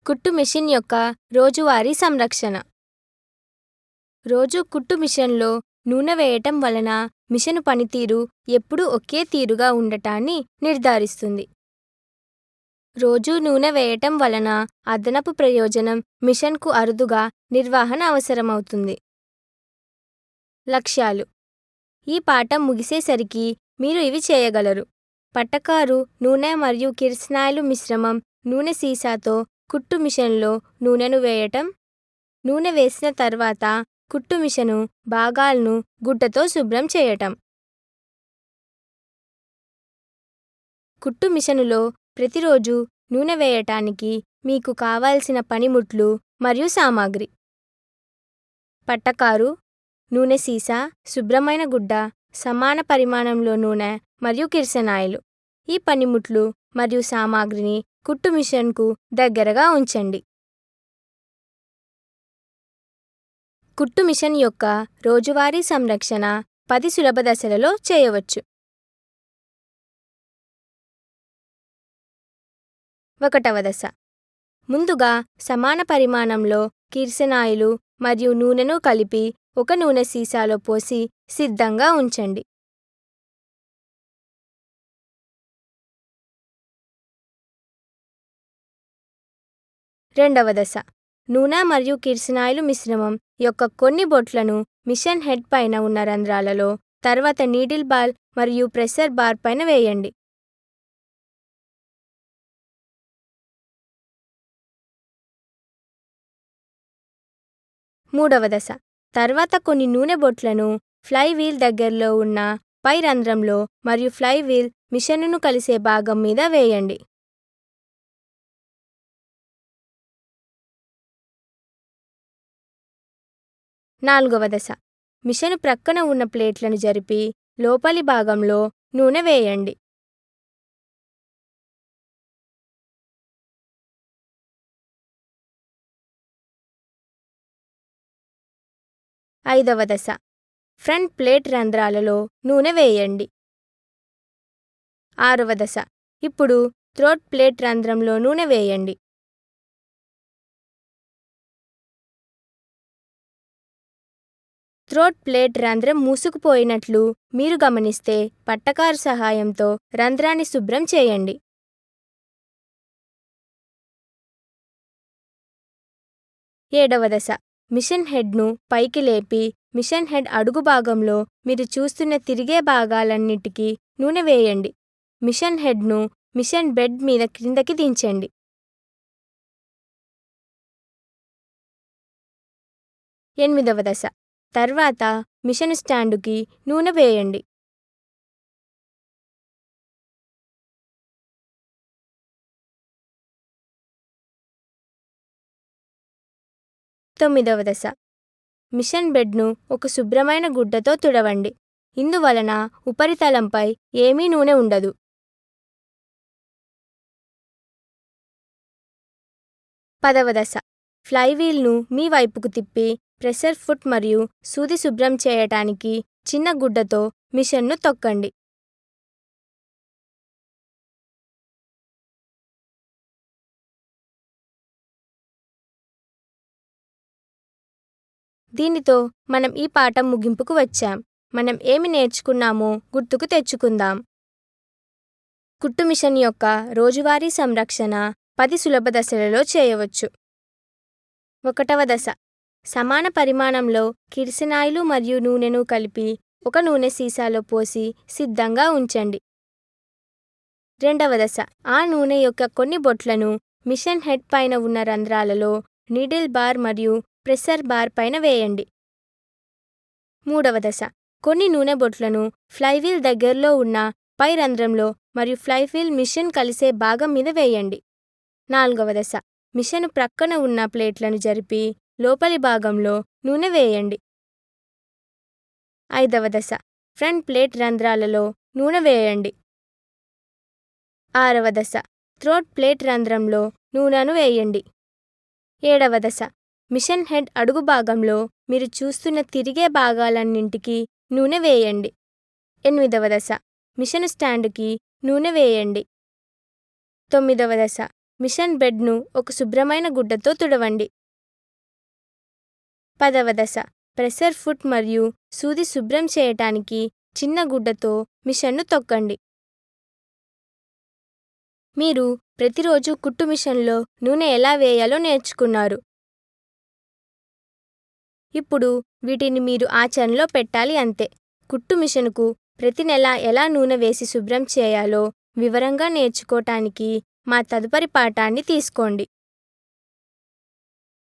కుట్టు మిషన్ యొక్క రోజువారీ సంరక్షణ. రోజు కుట్టు మిషన్లో నూనె వేయటం వలన మిషను పనితీరు ఎప్పుడూ ఒకే తీరుగా ఉండటాన్ని నిర్ధారిస్తుంది. రోజూ నూనె వేయటం వలన అదనపు ప్రయోజనం మిషన్కు అరుదుగా నిర్వహణ అవసరమవుతుంది. లక్ష్యాలు. ఈ పాఠం ముగిసేసరికి మీరు ఇవి చేయగలరు. పట్టకారు నూనె మరియు కిరసనాయిలు మిశ్రమం నూనె సీసాతో కుట్టు మిషన్లో నూనెను వేయటం. నూనె వేసిన తర్వాత కుట్టు మిషను భాగాలను గుడ్డతో శుభ్రం చేయటం. కుట్టు మిషనులో ప్రతిరోజు నూనె వేయటానికి మీకు కావాల్సిన పనిముట్లు మరియు సామాగ్రి: పట్టకారు, నూనె సీసా, శుభ్రమైన గుడ్డ, సమాన పరిమాణంలో నూనె మరియు కిరసనాయిలు. ఈ పనిముట్లు మరియు సామాగ్రిని కుట్టు మిషన్కు దగ్గరగా ఉంచండి. కుట్టు మిషన్ యొక్క రోజువారీ సంరక్షణ 10 సులభ దశలలో చేయవచ్చు. 1వ దశ. ముందుగా సమాన పరిమాణంలో కిరసనాయిలు మరియు నూనెను కలిపి ఒక నూనె సీసాలో పోసి సిద్ధంగా ఉంచండి. 2వ దశ. నూనె మరియు కిరసనాయిలు మిశ్రమం యొక్క కొన్ని బొట్లను మిషన్ హెడ్ పైన ఉన్న రంధ్రాలలో, తర్వాత నీడిల్ బార్ మరియు ప్రెషర్ బార్ పైన వేయండి. 3వ దశ. తర్వాత కొన్ని నూనె బొట్లను ఫ్లై వీల్ దగ్గరలో ఉన్న పై రంధ్రంలో మరియు ఫ్లై వీల్ మిషన్ను కలిసే భాగం మీద వేయండి. 4వ దశ. మిషను ప్రక్కన ఉన్న ప్లేట్లను జరిపి లోపలి భాగంలో నూనె వేయండి. 5వ దశ. ఫ్రంట్ ప్లేట్ రంధ్రాలలో నూనె వేయండి. 6వ దశ. ఇప్పుడు థ్రోట్ ప్లేట్ రంధ్రంలో నూనె వేయండి. 'థ్రోట్ ప్లేట్ రంధ్రం మూసుకుపోయినట్లు మీరు గమనిస్తే పట్టకారు సహాయంతో రంధ్రాన్ని శుభ్రం చేయండి. 7వ దశ. మిషన్ హెడ్ను పైకి లేపి మిషన్ హెడ్ అడుగు భాగంలో మీరు చూస్తున్న తిరిగే భాగాలన్నిటికీ నూనె వేయండి. మిషన్ హెడ్ను మిషన్ బెడ్ మీద క్రిందకి దించండి. 8వ దశ. తర్వాత మిషన్ స్టాండుకి నూనె వేయండి. 9వ దశ. మిషన్ బెడ్ను ఒక శుభ్రమైన గుడ్డతో తుడవండి. ఇందువలన ఉపరితలంపై ఏమీ నూనె ఉండదు. 10వ దశ. ఫ్లై వీల్ను మీ వైపుకు తిప్పి ప్రెషర్ ఫుట్ మరియు సూది శుభ్రం చేయటానికి చిన్న గుడ్డతో మిషన్ను తొక్కండి. దీనితో మనం ఈ పాఠం ముగింపుకు వచ్చాం. మనం ఏమి నేర్చుకున్నామో గుర్తుకు తెచ్చుకుందాం. కుట్టు మిషన్ యొక్క రోజువారీ సంరక్షణ 10 సులభ దశలలో చేయవచ్చు. 1వ దశ. సమాన పరిమాణంలో కిరసనాయిలు మరియు నూనెను కలిపి ఒక నూనె సీసాలో పోసి సిద్ధంగా ఉంచండి. 2వ దశ. ఆ నూనె యొక్క కొన్ని బొట్లను మిషన్ హెడ్ పైన ఉన్న రంధ్రాలలో, నీడిల్ బార్ మరియు ప్రెషర్ బార్ పైన వేయండి. 3వ దశ. కొన్ని నూనె బొట్లను ఫ్లై వీల్ దగ్గరలో ఉన్న పై రంధ్రంలో మరియు ఫ్లై వీల్ మిషన్ కలిసే భాగం మీద వేయండి. 4వ దశ. మిషను ప్రక్కన ఉన్న ప్లేట్లను జరిపి లోపలి భాగంలో నూనె వేయండి. 5వ దశ. ఫ్రంట్ ప్లేట్ రంధ్రాలలో నూనె వేయండి. 6వ దశ. థ్రోట్ ప్లేట్ రంధ్రంలో నూనెను వేయండి. 7వ దశ. మిషన్ హెడ్ అడుగు భాగంలో మీరు చూస్తున్న తిరిగే భాగాలన్నింటికీ నూనె వేయండి. 8వ దశ. మిషన్ స్టాండుకి నూనె వేయండి. 9వ దశ. మిషన్ బెడ్ను ఒక శుభ్రమైన గుడ్డతో తుడవండి. 10వ దశ ప్రెషర్ ఫుట్ మరియు సూది శుభ్రం చేయటానికి చిన్న గుడ్డతో మిషన్ను తొక్కండి. మీరు ప్రతిరోజు కుట్టు మిషన్లో నూనె ఎలా వేయాలో నేర్చుకున్నారు. ఇప్పుడు వీటిని మీరు ఆచరణలో పెట్టాలి అంతే. కుట్టు మిషన్కు ప్రతి నెల ఎలా నూనె వేసి శుభ్రం చేయాలో వివరంగా నేర్చుకోవటానికి మా తదుపరి పాఠాన్ని తీసుకోండి.